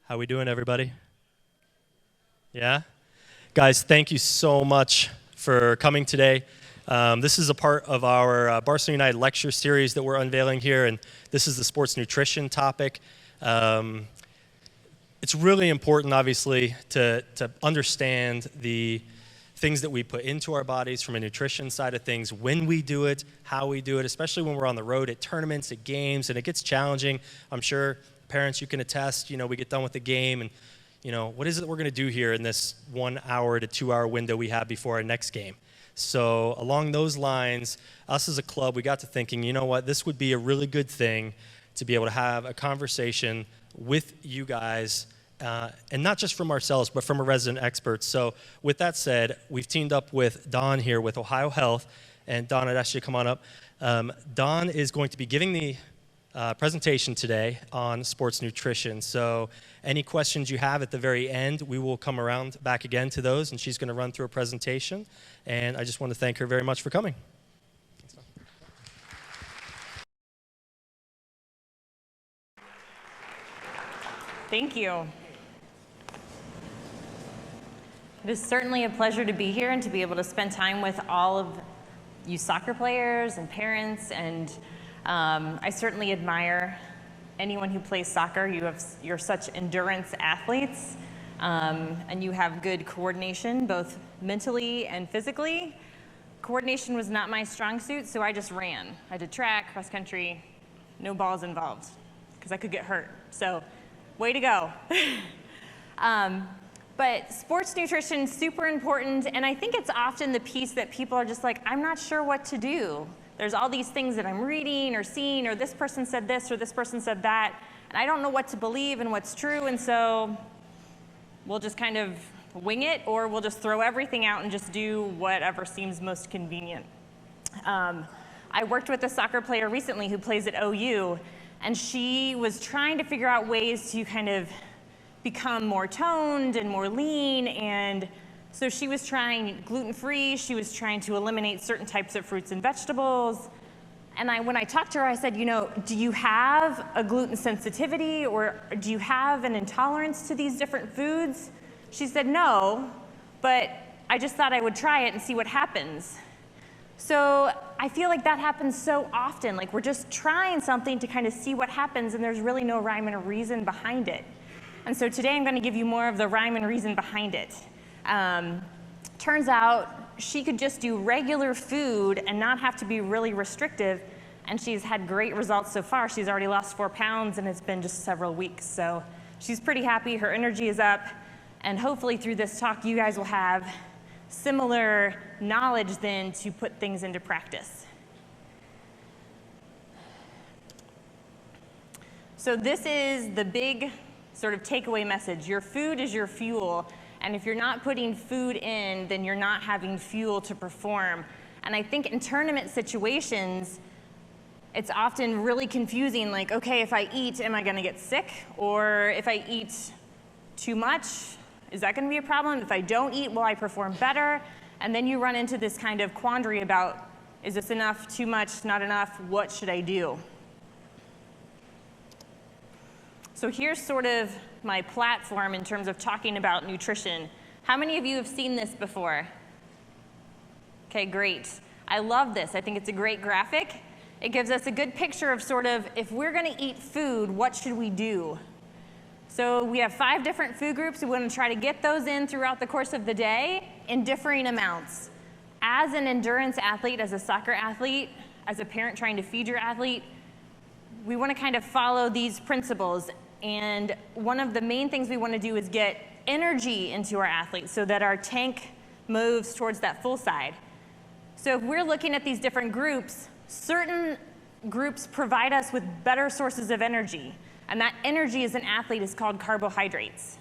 How we doing, everybody? Yeah? Guys, thank you so much for coming today. This is a part of our Barcelona United Lecture Series that we're unveiling here, and this is the sports nutrition topic. It's really important, obviously, to understand the things that we put into our bodies from a nutrition side of things, when we do it, how we do it, especially when we're on the road at tournaments, at games, and it gets challenging. I'm sure parents, you can attest, we get done with the game and, what is it we're going to do here in this 1 hour to 2 hour window we have before our next game? So along those lines, us as a club, we got to thinking, you know what, this would be a really good thing to be able to have a conversation with you guys, and not just from ourselves, but from a resident expert. So with that said, we've teamed up with Don here with Ohio Health, and Don, I'd ask you to come on up. Don is going to be giving the presentation today on sports nutrition. So any questions you have at the very end, we will come around back again to those, and she's going to run through a presentation. And I just want to thank her very much for coming. Thank you. It is certainly a pleasure to be here and to be able to spend time with all of you soccer players and parents, and I certainly admire anyone who plays soccer. You're such endurance athletes, and you have good coordination, both mentally and physically. Coordination was not my strong suit, so I just ran. I did track, cross country, no balls involved, because I could get hurt. So, way to go. But sports nutrition is super important, and I think it's often the piece that people are just like, I'm not sure what to do. There's all these things that I'm reading or seeing, or this person said this or this person said that, and I don't know what to believe and what's true, and so we'll just kind of wing it, or we'll just throw everything out and just do whatever seems most convenient. I worked with a soccer player recently who plays at OU, and she was trying to figure out ways to kind of become more toned and more lean, and so she was trying gluten-free, she was trying to eliminate certain types of fruits and vegetables. And when I talked to her, I said, do you have a gluten sensitivity, or do you have an intolerance to these different foods? She said, no, but I just thought I would try it and see what happens. So I feel like that happens so often, like we're just trying something to kind of see what happens, and there's really no rhyme and reason behind it. And so today I'm going to give you more of the rhyme and reason behind it. Turns out she could just do regular food and not have to be really restrictive, and she's had great results so far. She's already lost 4 pounds, and it's been just several weeks. So she's pretty happy, her energy is up, and hopefully through this talk you guys will have similar knowledge then to put things into practice. So this is the big sort of takeaway message. Your food is your fuel, and if you're not putting food in, then you're not having fuel to perform. And I think in tournament situations, it's often really confusing, like, okay, if I eat, am I gonna get sick? Or if I eat too much, is that gonna be a problem? If I don't eat, will I perform better? And then you run into this kind of quandary about, is this enough, too much, not enough, what should I do? So here's sort of my platform in terms of talking about nutrition. How many of you have seen this before? Okay, great. I love this. I think it's a great graphic. It gives us a good picture of sort of, if we're gonna eat food, what should we do? So we have 5 different food groups. We want to try to get those in throughout the course of the day in differing amounts. As an endurance athlete, as a soccer athlete, as a parent trying to feed your athlete, we want to kind of follow these principles. And one of the main things we want to do is get energy into our athletes so that our tank moves towards that full side. So if we're looking at these different groups, certain groups provide us with better sources of energy. And that energy as an athlete is called carbohydrates.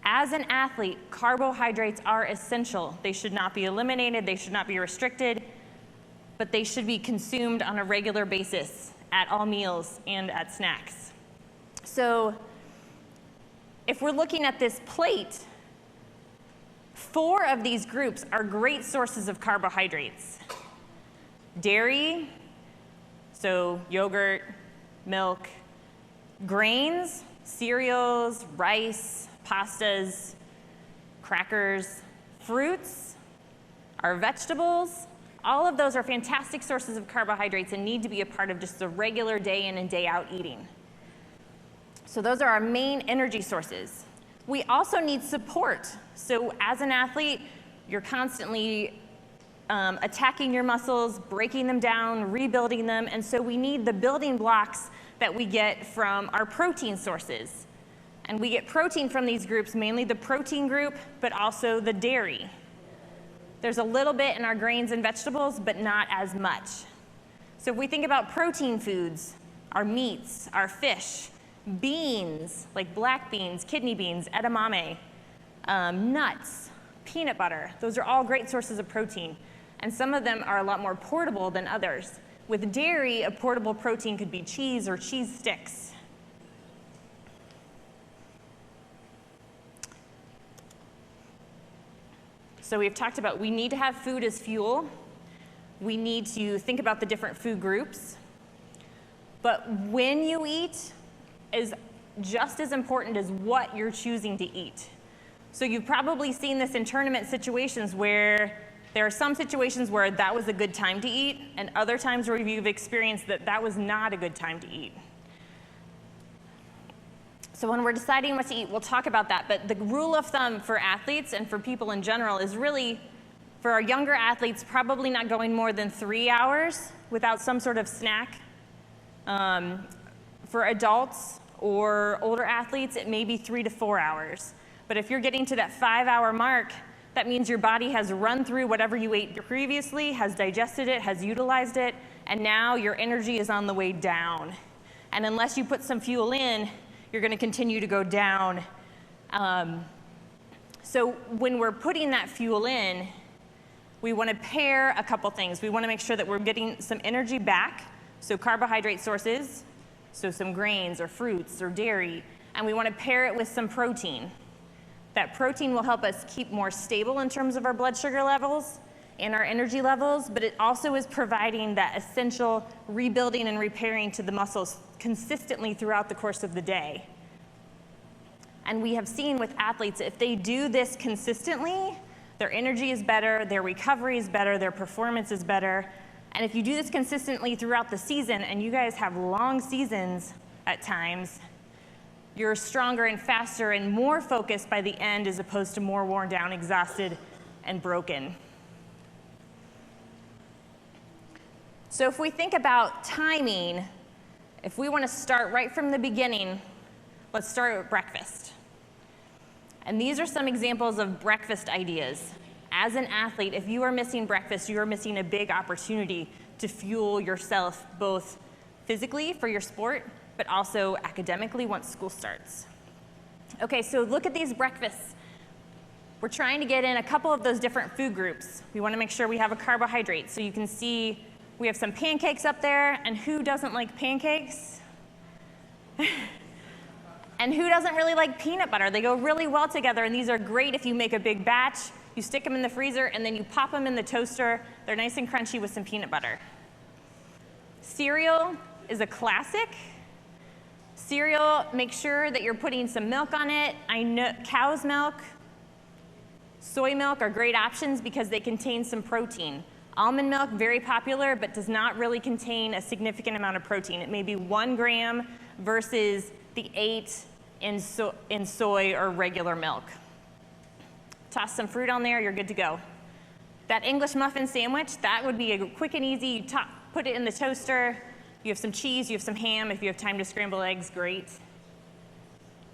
As an athlete, carbohydrates are essential. They should not be eliminated, they should not be restricted, but they should be consumed on a regular basis at all meals and at snacks. So if we're looking at this plate, 4 of these groups are great sources of carbohydrates. Dairy, so yogurt, milk, grains, cereals, rice, pastas, crackers, fruits, our vegetables. All of those are fantastic sources of carbohydrates and need to be a part of just the regular day in and day out eating. So those are our main energy sources. We also need support. So as an athlete, you're constantly attacking your muscles, breaking them down, rebuilding them, and so we need the building blocks that we get from our protein sources. And we get protein from these groups, mainly the protein group, but also the dairy. There's a little bit in our grains and vegetables, but not as much. So if we think about protein foods, our meats, our fish, beans, like black beans, kidney beans, edamame, nuts, peanut butter, those are all great sources of protein. And some of them are a lot more portable than others. With dairy, a portable protein could be cheese or cheese sticks. So we've talked about we need to have food as fuel. We need to think about the different food groups. But when you eat is just as important as what you're choosing to eat. So you've probably seen this in tournament situations where there are some situations where that was a good time to eat, and other times where you've experienced that that was not a good time to eat. So when we're deciding what to eat, we'll talk about that. But the rule of thumb for athletes and for people in general is really, for our younger athletes, probably not going more than 3 hours without some sort of snack. For adults or older athletes, it may be 3 to 4 hours. But if you're getting to that 5-hour mark, that means your body has run through whatever you ate previously, has digested it, has utilized it, and now your energy is on the way down. And unless you put some fuel in, you're going to continue to go down. So when we're putting that fuel in, we want to pair a couple things. We want to make sure that we're getting some energy back, so carbohydrate sources, so some grains or fruits or dairy, and we want to pair it with some protein. That protein will help us keep more stable in terms of our blood sugar levels and our energy levels, but it also is providing that essential rebuilding and repairing to the muscles consistently throughout the course of the day. And we have seen with athletes, if they do this consistently, their energy is better, their recovery is better, their performance is better. And if you do this consistently throughout the season, and you guys have long seasons at times, you're stronger and faster and more focused by the end as opposed to more worn down, exhausted, and broken. So if we think about timing, if we want to start right from the beginning, let's start with breakfast. And these are some examples of breakfast ideas. As an athlete, if you are missing breakfast, you are missing a big opportunity to fuel yourself both physically for your sport, but also academically once school starts. Okay, so look at these breakfasts. We're trying to get in a couple of those different food groups. We want to make sure we have a carbohydrate. So you can see we have some pancakes up there, and who doesn't like pancakes? And who doesn't really like peanut butter? They go really well together, and these are great if you make a big batch. You stick them in the freezer, and then you pop them in the toaster. They're nice and crunchy with some peanut butter. Cereal is a classic. Cereal, make sure that you're putting some milk on it. I know cow's milk, soy milk are great options because they contain some protein. Almond milk, very popular, but does not really contain a significant amount of protein. It may be 1 gram versus the 8 in soy or regular milk. Toss some fruit on there, you're good to go. That English muffin sandwich, that would be a quick and easy, you put it in the toaster, you have some cheese, you have some ham, if you have time to scramble eggs, great.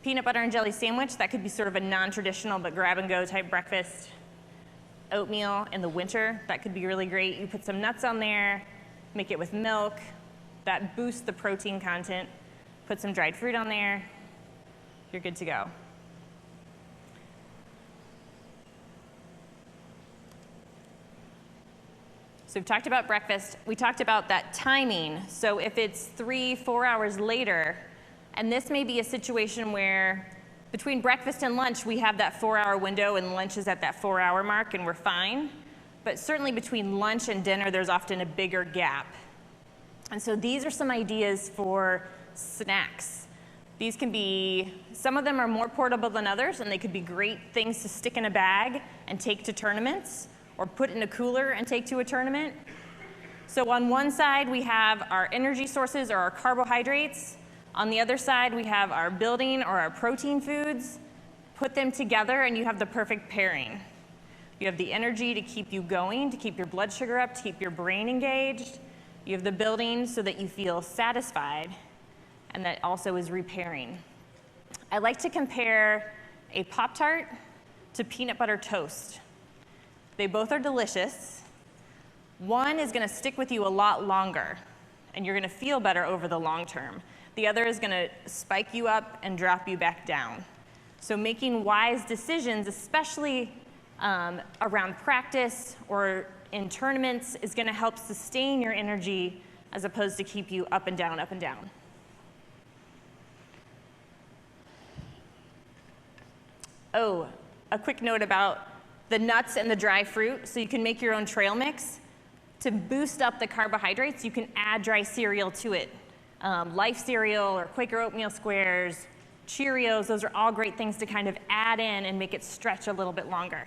Peanut butter and jelly sandwich, that could be sort of a non-traditional but grab-and-go type breakfast. Oatmeal in the winter, that could be really great. You put some nuts on there, make it with milk, that boosts the protein content. Put some dried fruit on there, you're good to go. So we've talked about breakfast. We talked about that timing. So if it's 3-4 hours later, and this may be a situation where between breakfast and lunch, we have that 4-hour window and lunch is at that 4-hour mark and we're fine. But certainly between lunch and dinner, there's often a bigger gap. And so these are some ideas for snacks. These can be, some of them are more portable than others, and they could be great things to stick in a bag and take to tournaments, or put in a cooler and take to a tournament. So on one side, we have our energy sources or our carbohydrates. On the other side, we have our building or our protein foods. Put them together and you have the perfect pairing. You have the energy to keep you going, to keep your blood sugar up, to keep your brain engaged. You have the building so that you feel satisfied, and that also is repairing. I like to compare a Pop-Tart to peanut butter toast. They both are delicious. One is going to stick with you a lot longer, and you're going to feel better over the long term. The other is going to spike you up and drop you back down. So making wise decisions, especially around practice or in tournaments, is going to help sustain your energy as opposed to keep you up and down, up and down. Oh, a quick note about the nuts and the dry fruit. So you can make your own trail mix. To boost up the carbohydrates, you can add dry cereal to it. Life cereal or Quaker oatmeal squares, Cheerios, those are all great things to kind of add in and make it stretch a little bit longer.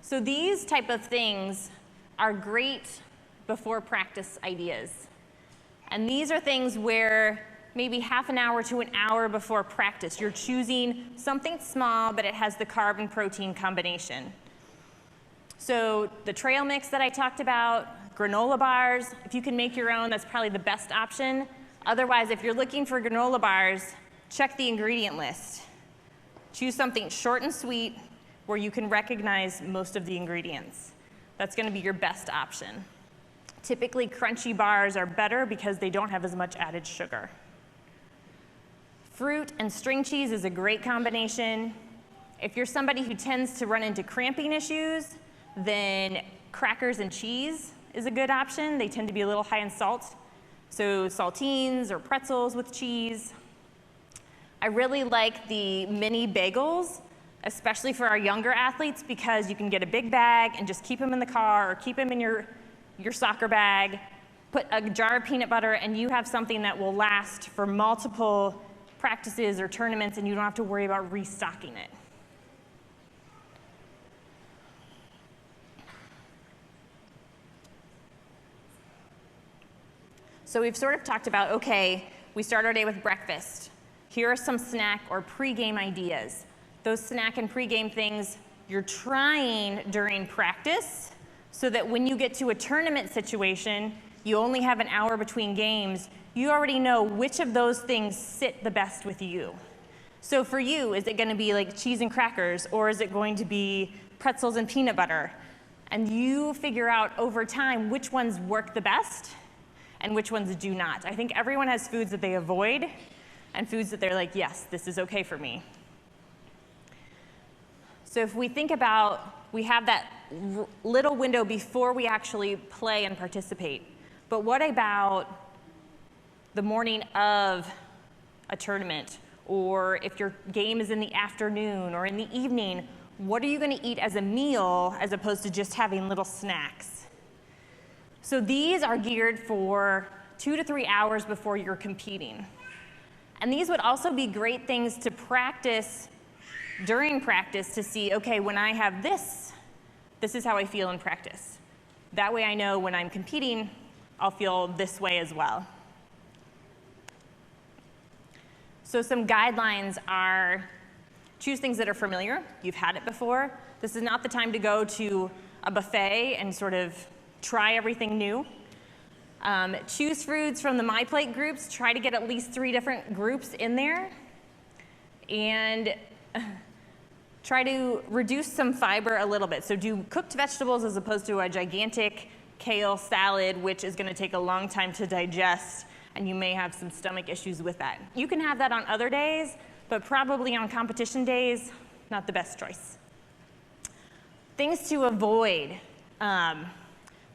So these type of things are great before practice ideas. And these are things where maybe half an hour to an hour before practice, you're choosing something small, but it has the carb and protein combination. So the trail mix that I talked about, granola bars, if you can make your own, that's probably the best option. Otherwise, if you're looking for granola bars, check the ingredient list. Choose something short and sweet where you can recognize most of the ingredients. That's going to be your best option. Typically, crunchy bars are better because they don't have as much added sugar. Fruit and string cheese is a great combination. If you're somebody who tends to run into cramping issues, then crackers and cheese is a good option. They tend to be a little high in salt. So saltines or pretzels with cheese. I really like the mini bagels, especially for our younger athletes, because you can get a big bag and just keep them in the car or keep them in your soccer bag, put a jar of peanut butter, and you have something that will last for multiple practices or tournaments, and you don't have to worry about restocking it. So we've sort of talked about, okay, we start our day with breakfast. Here are some snack or pregame ideas. Those snack and pregame things you're trying during practice so that when you get to a tournament situation, you only have an hour between games, you already know which of those things sit the best with you. So for you, is it going to be like cheese and crackers, or is it going to be pretzels and peanut butter? And you figure out over time which ones work the best and which ones do not. I think everyone has foods that they avoid and foods that they're like, yes, this is okay for me. So if we think about, we have that little window before we actually play and participate. But what about the morning of a tournament? Or if your game is in the afternoon or in the evening, what are you going to eat as a meal as opposed to just having little snacks? So these are geared for 2 to 3 hours before you're competing. And these would also be great things to practice during practice to see, okay, when I have this, this is how I feel in practice. That way I know when I'm competing, I'll feel this way as well. So some guidelines are choose things that are familiar. You've had it before. This is not the time to go to a buffet and sort of try everything new. Choose foods from the My Plate groups. Try to get at least 3 different groups in there. And try to reduce some fiber a little bit. So do cooked vegetables as opposed to a gigantic kale salad, which is going to take a long time to digest, and you may have some stomach issues with that. You can have that on other days, but probably on competition days, not the best choice. Things to avoid.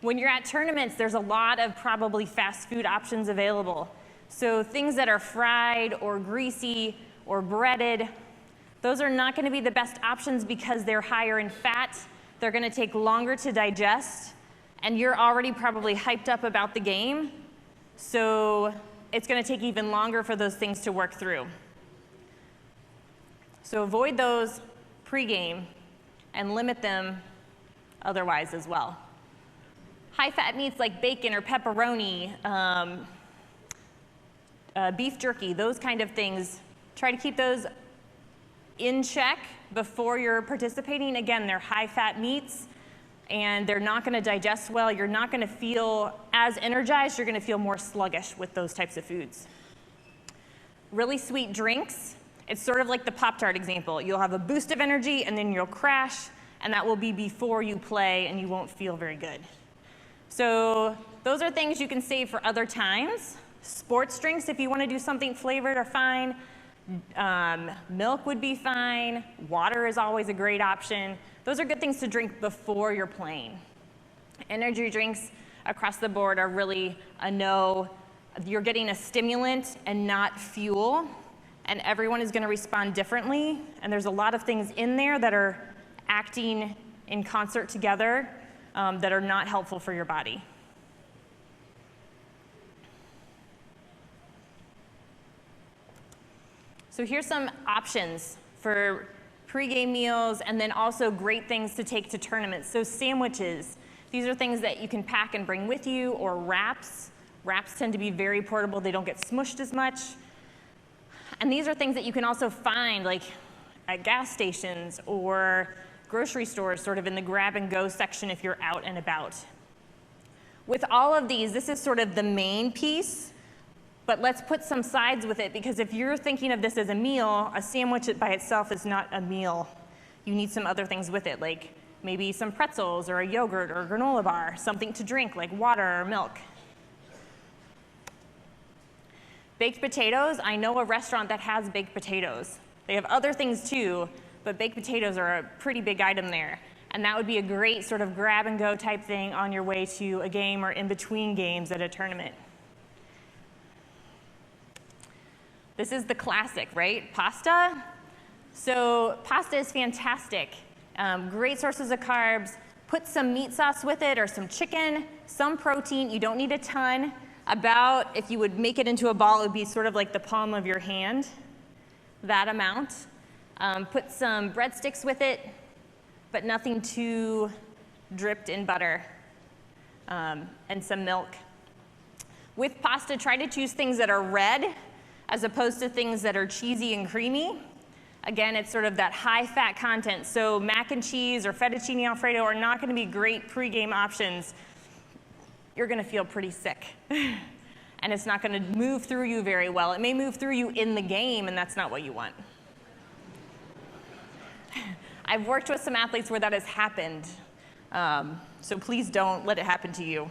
When you're at tournaments, there's a lot of probably fast food options available. So things that are fried or greasy or breaded, those are not going to be the best options because they're higher in fat. They're going to take longer to digest, and you're already probably hyped up about the game, so it's going to take even longer for those things to work through. So avoid those pregame and limit them otherwise as well. High-fat meats like bacon or pepperoni, beef jerky, those kind of things, try to keep those in check before you're participating. Again, they're high-fat meats, and they're not going to digest well. You're not going to feel as energized. You're going to feel more sluggish with those types of foods. Really sweet drinks. It's sort of like the Pop-Tart example. You'll have a boost of energy, and then you'll crash, and that will be before you play, and you won't feel very good. So those are things you can save for other times. Sports drinks, if you want to do something flavored, are fine. Milk would be fine. Water is always a great option. Those are good things to drink before you're playing. Energy drinks across the board are really a no. You're getting a stimulant and not fuel, and everyone is going to respond differently, and there's a lot of things in there that are acting in concert together that are not helpful for your body. So here's some options for pregame meals, and then also great things to take to tournaments. So sandwiches, these are things that you can pack and bring with you, or wraps. Wraps tend to be very portable. They don't get smushed as much. And these are things that you can also find like at gas stations or grocery stores, sort of in the grab and go section if you're out and about. With all of these, this is sort of the main piece, but let's put some sides with it, because if you're thinking of this as a meal, a sandwich by itself is not a meal. You need some other things with it, like maybe some pretzels or a yogurt or a granola bar, something to drink like water or milk. Baked potatoes, I know a restaurant that has baked potatoes. They have other things too, but baked potatoes are a pretty big item there. And that would be a great sort of grab and go type thing on your way to a game or in between games at a tournament. This is the classic, right? Pasta. So pasta is fantastic. Great sources of carbs. Put some meat sauce with it or some chicken, some protein. You don't need a ton. About, if you would make it into a ball, it would be sort of like the palm of your hand, that amount. Put some breadsticks with it, but nothing too dripped in butter, and some milk. With pasta, try to choose things that are red as opposed to things that are cheesy and creamy. Again, it's sort of that high fat content. So mac and cheese or fettuccine alfredo are not going to be great pregame options. You're going to feel pretty sick. And it's not going to move through you very well. It may move through you in the game, and that's not what you want. I've worked with some athletes where that has happened. So please don't let it happen to you.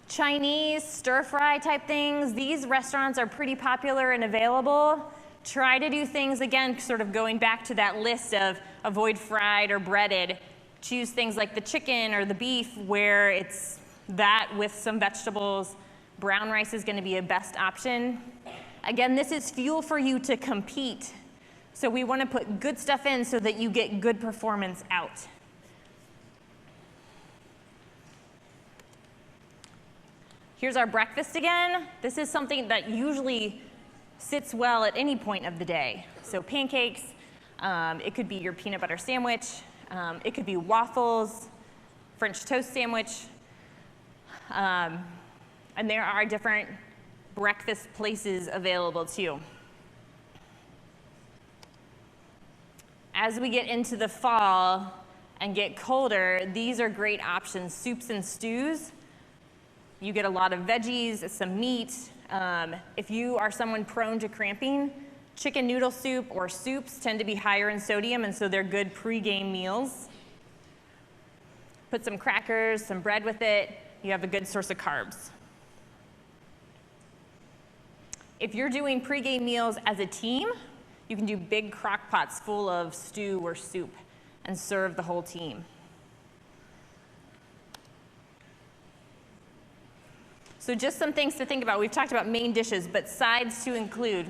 Chinese stir-fry type things, these restaurants are pretty popular and available. Try to do things, again, sort of going back to that list of avoid fried or breaded. Choose things like the chicken or the beef where it's that with some vegetables. Brown rice is going to be a best option. Again, this is fuel for you to compete. So we want to put good stuff in so that you get good performance out. Here's our breakfast again. This is something that usually sits well at any point of the day. So pancakes, it could be your peanut butter sandwich, it could be waffles, French toast sandwich, and there are different breakfast places available too. As we get into the fall and get colder, these are great options. Soups and stews. You get a lot of veggies, some meat. If you are someone prone to cramping, chicken noodle soup or soups tend to be higher in sodium, and so they're good pre-game meals. Put some crackers, some bread with it. You have a good source of carbs. If you're doing pre-game meals as a team, you can do big crock pots full of stew or soup and serve the whole team. So just some things to think about. We've talked about main dishes, but sides to include,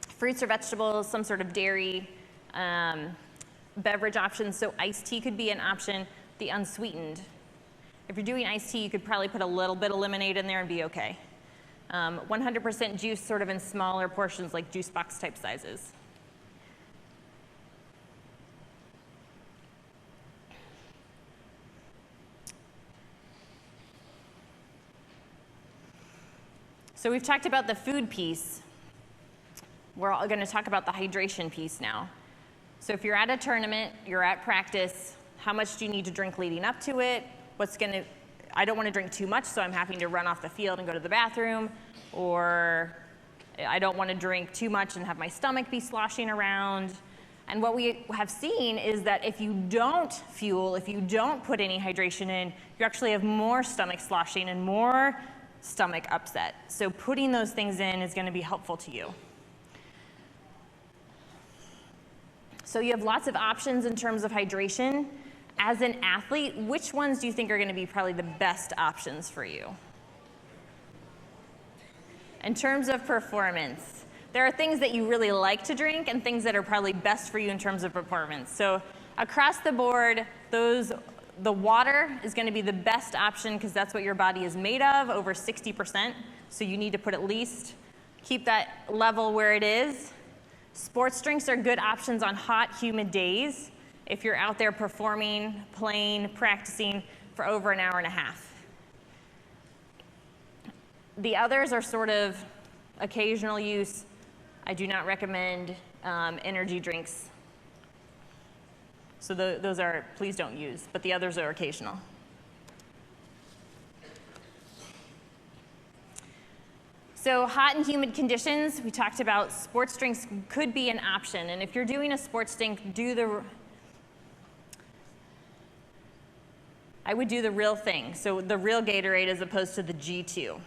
fruits or vegetables, some sort of dairy, Beverage options, so iced tea could be an option, the unsweetened. If you're doing iced tea, you could probably put a little bit of lemonade in there and be okay. 100% juice sort of in smaller portions like juice box type sizes. So we've talked about the food piece. We're all going to talk about the hydration piece now. So if you're at a tournament, you're at practice, how much do you need to drink leading up to it? I don't want to drink too much, so I'm having to run off the field and go to the bathroom, or I don't want to drink too much and have my stomach be sloshing around. And what we have seen is that if you don't fuel, if you don't put any hydration in, you actually have more stomach sloshing and more stomach upset. So putting those things in is going to be helpful to you. So you have lots of options in terms of hydration. As an athlete, which ones do you think are going to be probably the best options for you? In terms of performance, there are things that you really like to drink and things that are probably best for you in terms of performance. So across the board, the water is going to be the best option because that's what your body is made of, over 60%. So you need to put at least, keep that level where it is. Sports drinks are good options on hot, humid days if you're out there performing, playing, practicing for over an hour and a half. The others are sort of occasional use. I do not recommend energy drinks. So those are, please don't use, but the others are occasional. So hot and humid conditions, we talked about sports drinks could be an option. And if you're doing a sports drink, I would do the real thing. So the real Gatorade as opposed to the G2.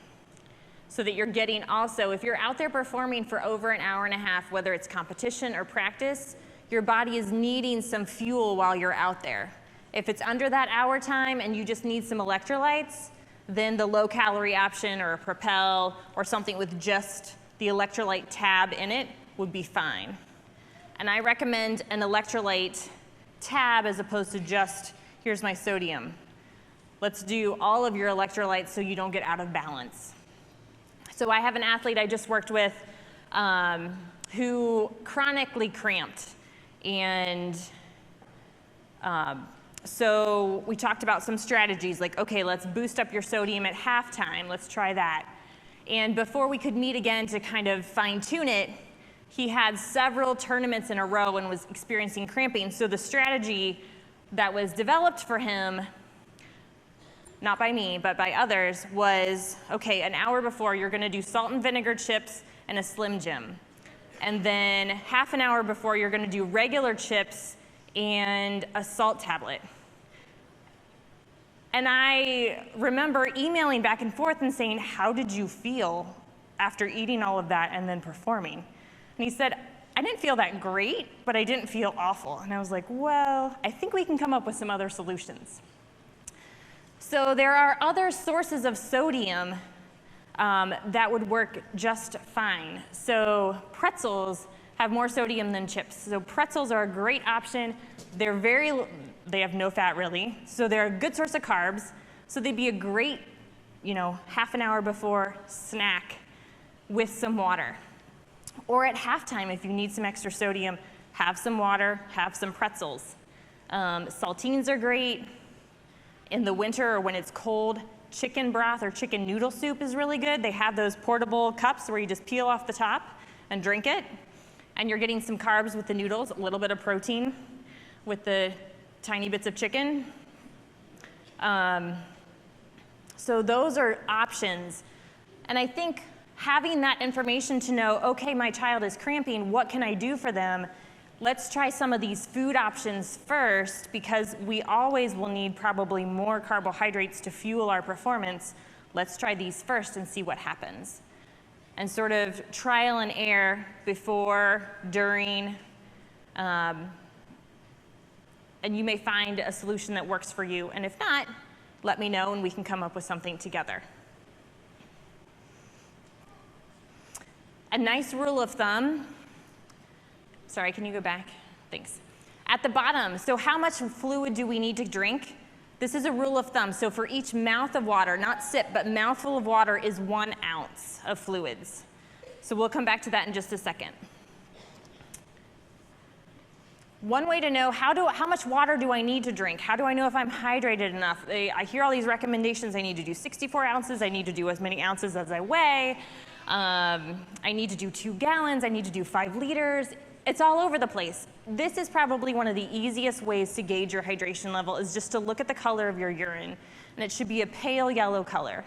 So that you're getting also, if you're out there performing for over an hour and a half, whether it's competition or practice, your body is needing some fuel while you're out there. If it's under that hour time and you just need some electrolytes, then the low-calorie option or a Propel or something with just the electrolyte tab in it would be fine. And I recommend an electrolyte tab as opposed to just, here's my sodium. Let's do all of your electrolytes so you don't get out of balance. So I have an athlete I just worked with who chronically cramped. And so we talked about some strategies like, okay, let's boost up your sodium at halftime. Let's try that. And before we could meet again to kind of fine tune it, he had several tournaments in a row and was experiencing cramping. So the strategy that was developed for him, not by me, but by others, was, okay, an hour before you're going to do salt and vinegar chips and a Slim Jim. And then half an hour before you're going to do regular chips and a salt tablet. And I remember emailing back and forth and saying, how did you feel after eating all of that and then performing? And he said, I didn't feel that great, but I didn't feel awful. And I was like, well, I think we can come up with some other solutions. So there are other sources of sodium that would work just fine. So pretzels have more sodium than chips. So pretzels are a great option. They have no fat really. So they're a good source of carbs. So they'd be a great, half an hour before snack with some water. Or at halftime, if you need some extra sodium, have some water, have some pretzels. Saltines are great. In the winter or when it's cold, chicken broth or chicken noodle soup is really good. They have those portable cups where you just peel off the top and drink it. And you're getting some carbs with the noodles, a little bit of protein with the tiny bits of chicken. So those are options. And I think having that information to know, okay, my child is cramping, what can I do for them? Let's try some of these food options first because we always will need probably more carbohydrates to fuel our performance. Let's try these first and see what happens. And sort of trial and error before, during, and you may find a solution that works for you. And if not, let me know and we can come up with something together. A nice rule of thumb. Sorry, can you go back? Thanks. At the bottom, so how much fluid do we need to drink? This is a rule of thumb. So for each mouth of water, not sip, but mouthful of water is 1 ounce of fluids. So we'll come back to that in just a second. One way to know how much water do I need to drink? How do I know if I'm hydrated enough? I hear all these recommendations. I need to do 64 ounces. I need to do as many ounces as I weigh. I need to do 2 gallons. I need to do 5 liters. It's all over the place. This is probably one of the easiest ways to gauge your hydration level, is just to look at the color of your urine. And it should be a pale yellow color.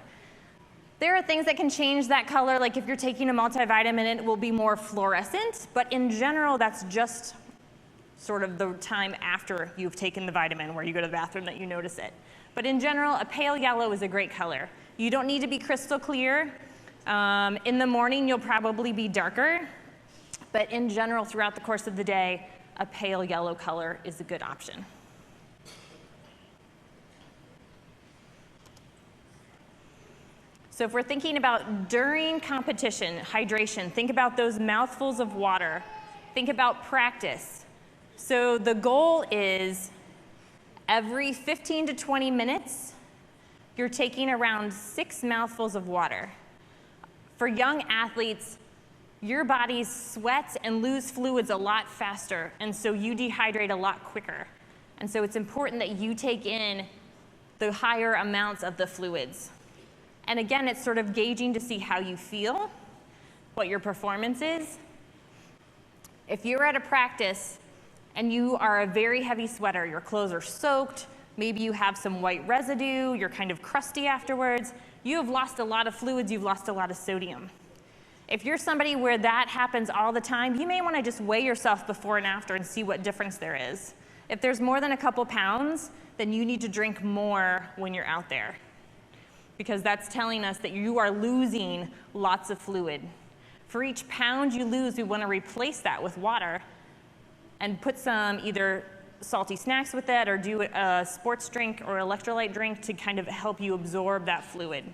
There are things that can change that color, like if you're taking a multivitamin, it will be more fluorescent. But in general, that's just sort of the time after you've taken the vitamin, where you go to the bathroom, that you notice it. But in general, a pale yellow is a great color. You don't need to be crystal clear. In the morning, you'll probably be darker. But in general, throughout the course of the day, a pale yellow color is a good option. So if we're thinking about during competition, hydration, think about those mouthfuls of water. Think about practice. So the goal is every 15 to 20 minutes, you're taking around 6 mouthfuls of water. For young athletes, your body sweats and lose fluids a lot faster, and so you dehydrate a lot quicker. And so it's important that you take in the higher amounts of the fluids. And again, it's sort of gauging to see how you feel, what your performance is. If you're at a practice and you are a very heavy sweater, your clothes are soaked, maybe you have some white residue, you're kind of crusty afterwards, you have lost a lot of fluids, you've lost a lot of sodium. If you're somebody where that happens all the time, you may want to just weigh yourself before and after and see what difference there is. If there's more than a couple pounds, then you need to drink more when you're out there, because that's telling us that you are losing lots of fluid. For each pound you lose, we want to replace that with water and put some either salty snacks with it, or do a sports drink or electrolyte drink to kind of help you absorb that fluid.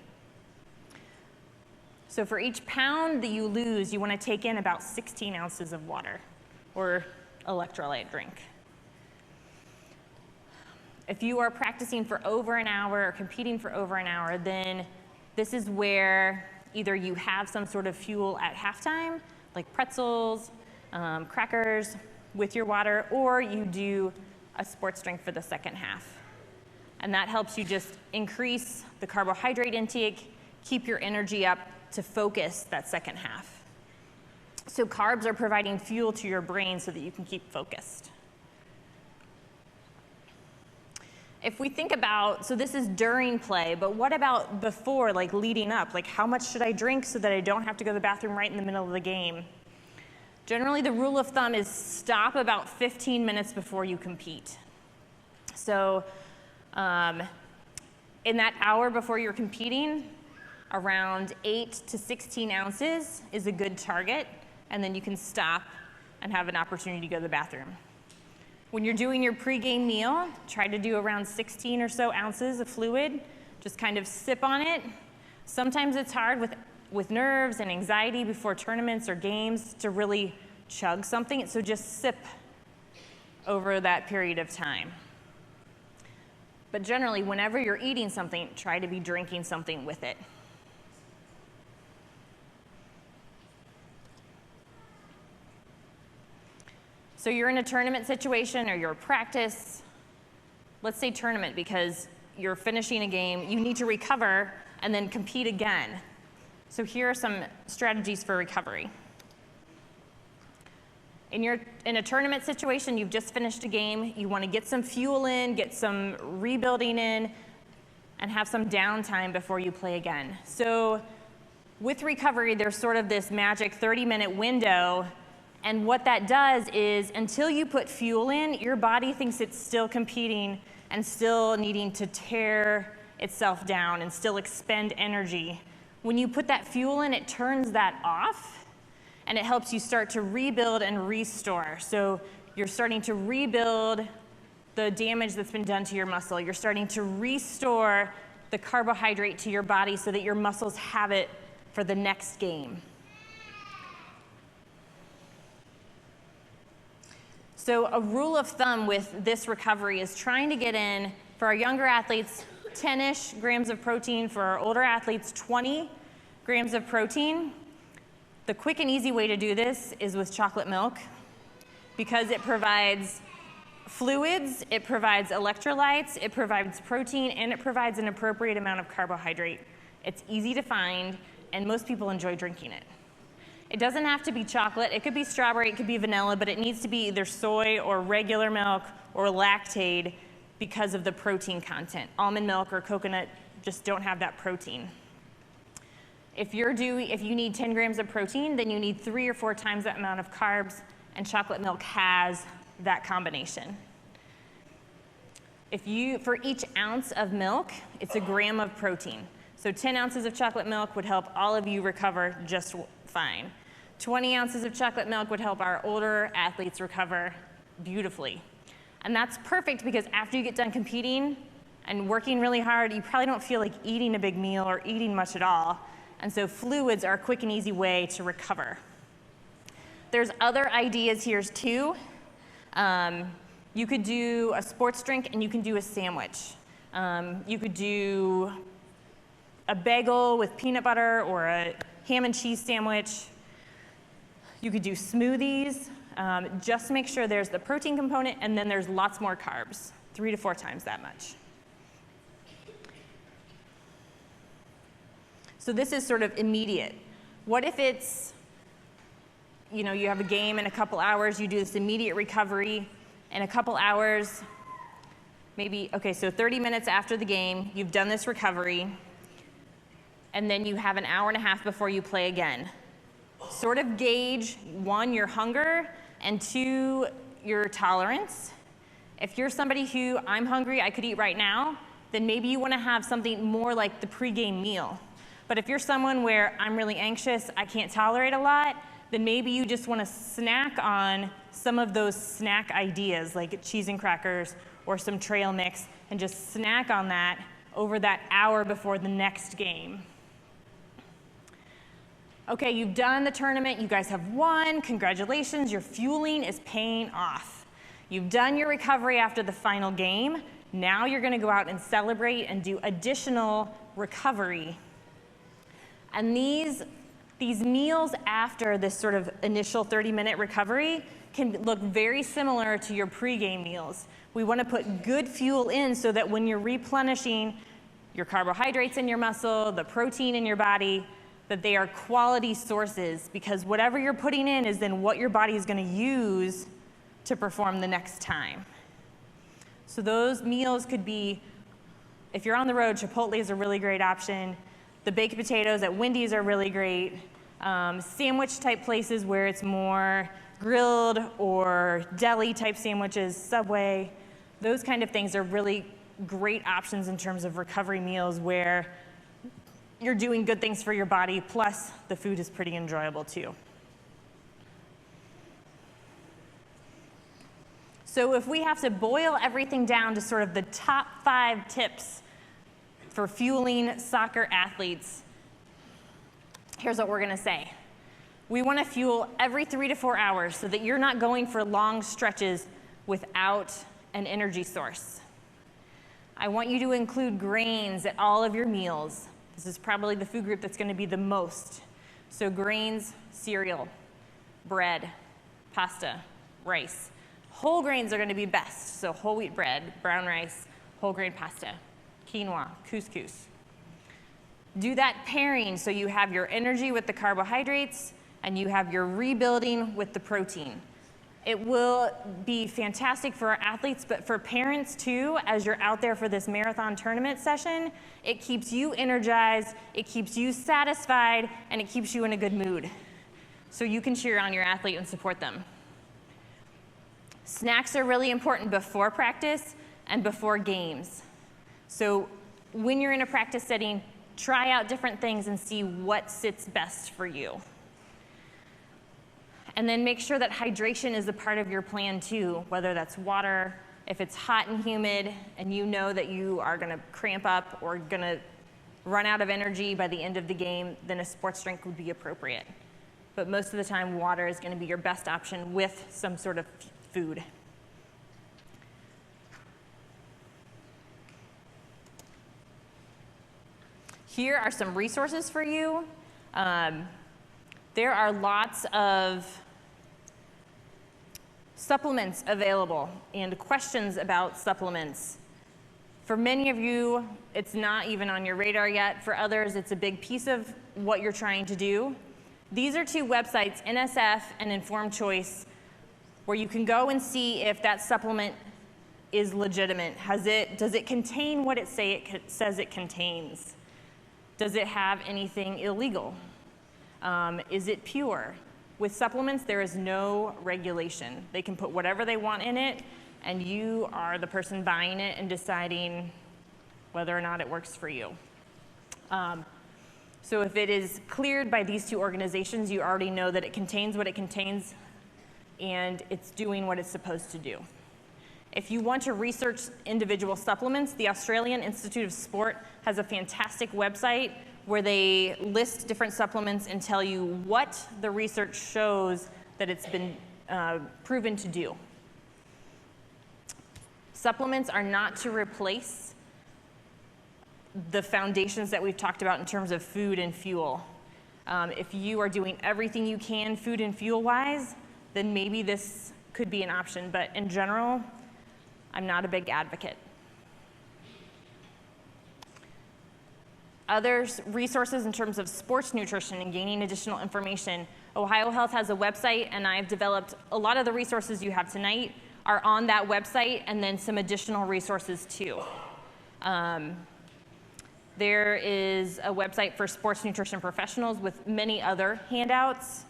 So for each pound that you lose, you want to take in about 16 ounces of water or electrolyte drink. If you are practicing for over an hour or competing for over an hour, then this is where either you have some sort of fuel at halftime, like pretzels, crackers with your water, or you do a sports drink for the second half. And that helps you just increase the carbohydrate intake, keep your energy up to focus that second half. So carbs are providing fuel to your brain so that you can keep focused. If we think about, so this is during play, but what about before, like leading up? Like, how much should I drink so that I don't have to go to the bathroom right in the middle of the game? Generally, the rule of thumb is stop about 15 minutes before you compete. So in that hour before you're competing, around 8 to 16 ounces is a good target, and then you can stop and have an opportunity to go to the bathroom. When you're doing your pregame meal, try to do around 16 or so ounces of fluid. Just kind of sip on it. Sometimes it's hard with nerves and anxiety before tournaments or games to really chug something, so just sip over that period of time. But generally, whenever you're eating something, try to be drinking something with it. So you're in a tournament situation or you're practice, let's say tournament, because you're finishing a game, you need to recover and then compete again. So here are some strategies for recovery. In a tournament situation, you've just finished a game, you want to get some fuel in, get some rebuilding in, and have some downtime before you play again. So with recovery, there's sort of this magic 30-minute window. And what that does is, until you put fuel in, your body thinks it's still competing and still needing to tear itself down and still expend energy. When you put that fuel in, it turns that off, and it helps you start to rebuild and restore. So you're starting to rebuild the damage that's been done to your muscle. You're starting to restore the carbohydrate to your body so that your muscles have it for the next game. So a rule of thumb with this recovery is trying to get in, for our younger athletes, 10-ish grams of protein. For our older athletes, 20 grams of protein. The quick and easy way to do this is with chocolate milk, because it provides fluids, it provides electrolytes, it provides protein, and it provides an appropriate amount of carbohydrate. It's easy to find, and most people enjoy drinking it. It doesn't have to be chocolate. It could be strawberry, it could be vanilla, but it needs to be either soy or regular milk or lactate because of the protein content. Almond milk or coconut just don't have that protein. If you need 10 grams of protein, then you need 3 or 4 times that amount of carbs, and chocolate milk has that combination. For each ounce of milk, it's a gram of protein. So 10 ounces of chocolate milk would help all of you recover just fine. 20 ounces of chocolate milk would help our older athletes recover beautifully. And that's perfect because after you get done competing and working really hard, you probably don't feel like eating a big meal or eating much at all. And so fluids are a quick and easy way to recover. There's other ideas here too. You could do a sports drink and you can do a sandwich. You could do a bagel with peanut butter or a ham and cheese sandwich. You could do smoothies. Just make sure there's the protein component and then there's lots more carbs, 3 to 4 times that much. So this is sort of immediate. What if it's, you have a game in a couple hours, you do this immediate recovery in a couple hours, so 30 minutes after the game, you've done this recovery, and then you have an hour and a half before you play again. Sort of gauge, 1, your hunger, and 2, your tolerance. If you're somebody who, I'm hungry, I could eat right now, then maybe you want to have something more like the pregame meal. But if you're someone where I'm really anxious, I can't tolerate a lot, then maybe you just want to snack on some of those snack ideas like cheese and crackers or some trail mix, and just snack on that over that hour before the next game. Okay, you've done the tournament, you guys have won, congratulations, your fueling is paying off. You've done your recovery after the final game, now you're gonna go out and celebrate and do additional recovery. And these meals after this sort of initial 30-minute recovery can look very similar to your pregame meals. We wanna put good fuel in so that when you're replenishing your carbohydrates in your muscle, the protein in your body, that they are quality sources, because whatever you're putting in is then what your body is gonna use to perform the next time. So those meals could be, if you're on the road, Chipotle is a really great option. The baked potatoes at Wendy's are really great. Sandwich type places where it's more grilled or deli type sandwiches, Subway, those kind of things are really great options in terms of recovery meals where you're doing good things for your body, plus the food is pretty enjoyable too. So if we have to boil everything down to sort of the top 5 tips for fueling soccer athletes, here's what we're gonna say. We wanna fuel every 3 to 4 hours so that you're not going for long stretches without an energy source. I want you to include grains at all of your meals. This is probably the food group that's gonna be the most. So grains, cereal, bread, pasta, rice. Whole grains are gonna be best. So whole wheat bread, brown rice, whole grain pasta, quinoa, couscous. Do that pairing so you have your energy with the carbohydrates and you have your rebuilding with the protein. It will be fantastic for our athletes, but for parents too, as you're out there for this marathon tournament session, it keeps you energized, it keeps you satisfied, and it keeps you in a good mood. So you can cheer on your athlete and support them. Snacks are really important before practice and before games. So when you're in a practice setting, try out different things and see what sits best for you. And then make sure that hydration is a part of your plan too, whether that's water, if it's hot and humid and you know that you are gonna cramp up or gonna run out of energy by the end of the game, then a sports drink would be appropriate. But most of the time, water is gonna be your best option with some sort of food. Here are some resources for you. There are lots of supplements available and questions about supplements. For many of you, it's not even on your radar yet. For others, it's a big piece of what you're trying to do. These are two websites, NSF and Informed Choice, where you can go and see if that supplement is legitimate. Does it contain what it says it contains? Does it have anything illegal? Is it pure? With supplements, there is no regulation. They can put whatever they want in it, and you are the person buying it and deciding whether or not it works for you. So if it is cleared by these two organizations, you already know that it contains what it contains and it's doing what it's supposed to do. If you want to research individual supplements, the Australian Institute of Sport has a fantastic website where they list different supplements and tell you what the research shows that it's been proven to do. Supplements are not to replace the foundations that we've talked about in terms of food and fuel. If you are doing everything you can food and fuel-wise, then maybe this could be an option. But in general, I'm not a big advocate. Other resources in terms of sports nutrition and gaining additional information. Ohio Health has a website, and I've developed a lot of the resources you have tonight are on that website, and then some additional resources too. There is a website for sports nutrition professionals with many other handouts.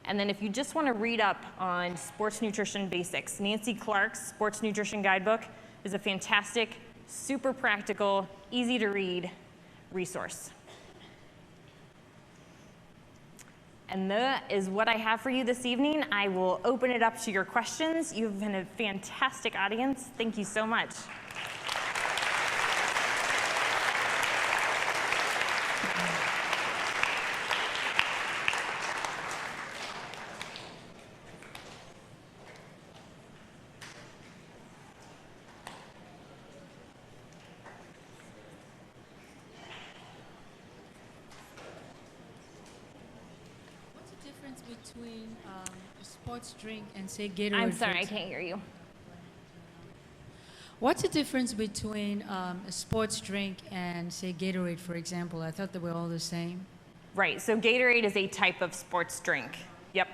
And then if you just want to read up on sports nutrition basics, Nancy Clark's Sports Nutrition Guidebook is a fantastic, super practical, easy to read resource. And that is what I have for you this evening. I will open it up to your questions. You've been a fantastic audience. Thank you so much. Between a sports drink and say Gatorade. I'm sorry, I can't hear you. What's the difference between a sports drink and say Gatorade, for example? I thought they were all the same. Right, so Gatorade is a type of sports drink. Yep.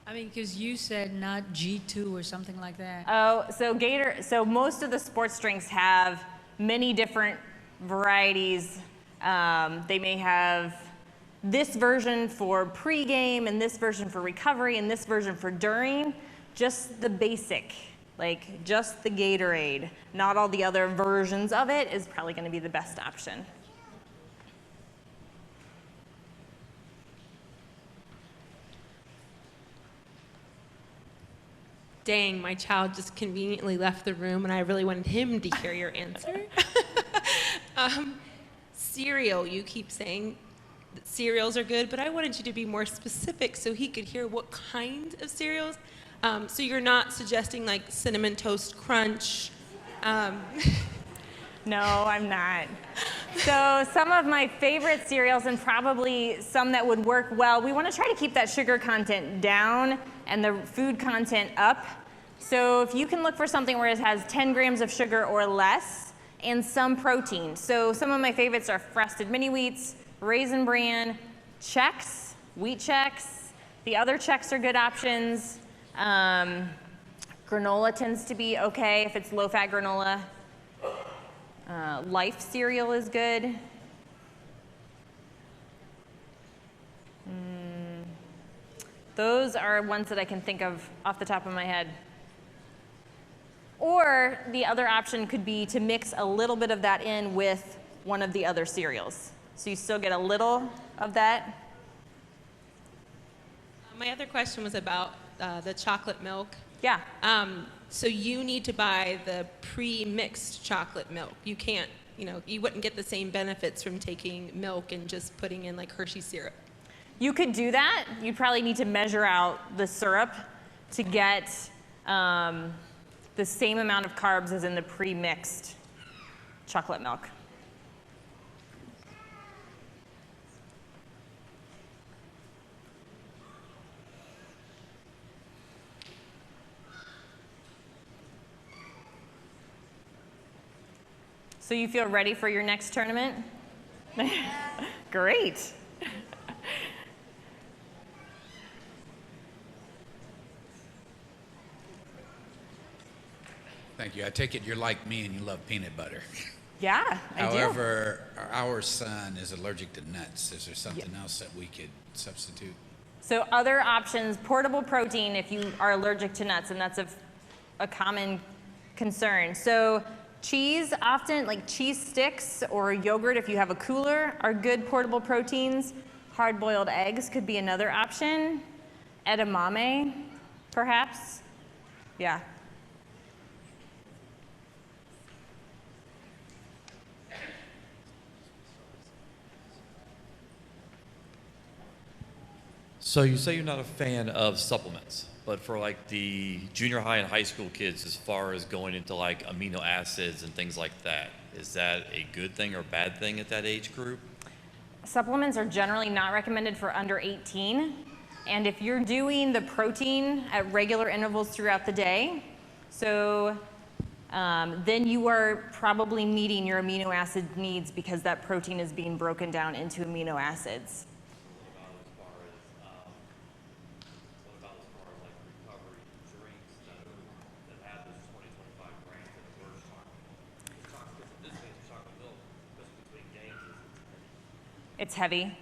I mean, because you said not G2 or something like that. Oh, so most of the sports drinks have many different varieties. They may have this version for pregame and this version for recovery and this version for during. Just the basic, like just the Gatorade. Not all the other versions of it is probably going to be the best option. Dang, my child just conveniently left the room and I really wanted him to hear your answer. Cereal, you keep saying that cereals are good, but I wanted you to be more specific so he could hear what kind of cereals. So you're not suggesting like Cinnamon Toast Crunch? No, I'm not. So some of my favorite cereals, and probably some that would work well, we want to try to keep that sugar content down and the food content up. So if you can look for something where it has 10 grams of sugar or less and some protein. So some of my favorites are Frosted Mini Wheats, Raisin Bran, Chex, Wheat Chex. The other Chex are good options. Granola tends to be okay if it's low-fat granola. Life cereal is good. Those are ones that I can think of off the top of my head. Or the other option could be to mix a little bit of that in with one of the other cereals. So you still get a little of that. My other question was about the chocolate milk. Yeah. So you need to buy the pre-mixed chocolate milk. You can't, you wouldn't get the same benefits from taking milk and just putting in like Hershey syrup. You could do that. You'd probably need to measure out the syrup to get the same amount of carbs as in the pre-mixed chocolate milk. So you feel ready for your next tournament? Great. Thank you. I take it you're like me and you love peanut butter. Yeah, I do. However, our son is allergic to nuts. Is there something else that we could substitute? So other options, portable protein if you are allergic to nuts, and that's a common concern. So cheese, often like cheese sticks or yogurt if you have a cooler, are good portable proteins. Hard-boiled eggs could be another option. Edamame, perhaps. Yeah. So you say you're not a fan of supplements, but for like the junior high and high school kids, as far as going into like amino acids and things like that, is that a good thing or bad thing at that age group? Supplements are generally not recommended for under 18. And if you're doing the protein at regular intervals throughout the day, so then you are probably meeting your amino acid needs because that protein is being broken down into amino acids. It's heavy.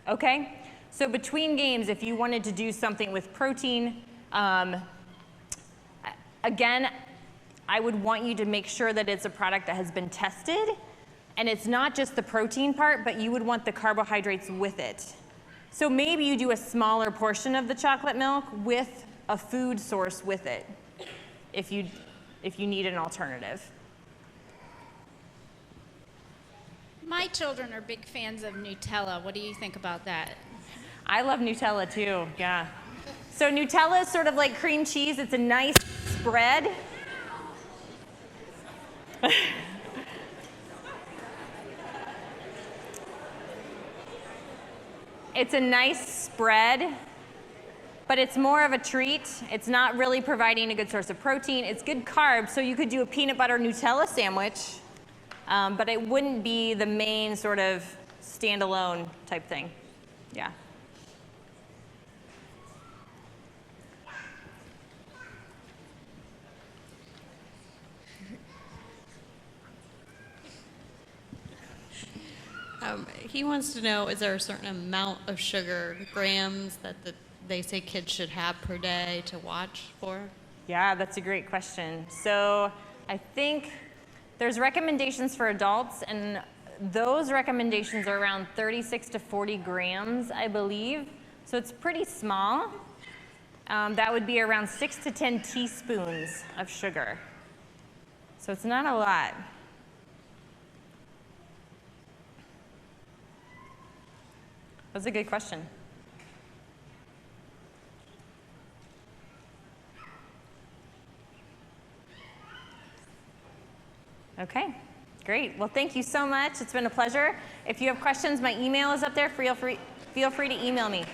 Okay. So between games, if you wanted to do something with protein, again, I would want you to make sure that it's a product that has been tested, and it's not just the protein part, but you would want the carbohydrates with it. So maybe you do a smaller portion of the chocolate milk with a food source with it, if you need an alternative. My children are big fans of Nutella. What do you think about that? I love Nutella too, yeah. So Nutella is sort of like cream cheese. It's a nice spread. It's a nice spread, but it's more of a treat. It's not really providing a good source of protein. It's good carbs, so you could do a peanut butter Nutella sandwich, but it wouldn't be the main sort of standalone type thing. Yeah. He wants to know, is there a certain amount of sugar, grams, that they say kids should have per day to watch for? Yeah, that's a great question. So I think there's recommendations for adults, and those recommendations are around 36 to 40 grams, I believe. So it's pretty small. That would be around 6 to 10 teaspoons of sugar. So it's not a lot. That's a good question. Okay, great. Well, thank you so much. It's been a pleasure. If you have questions, my email is up there. Feel free to email me.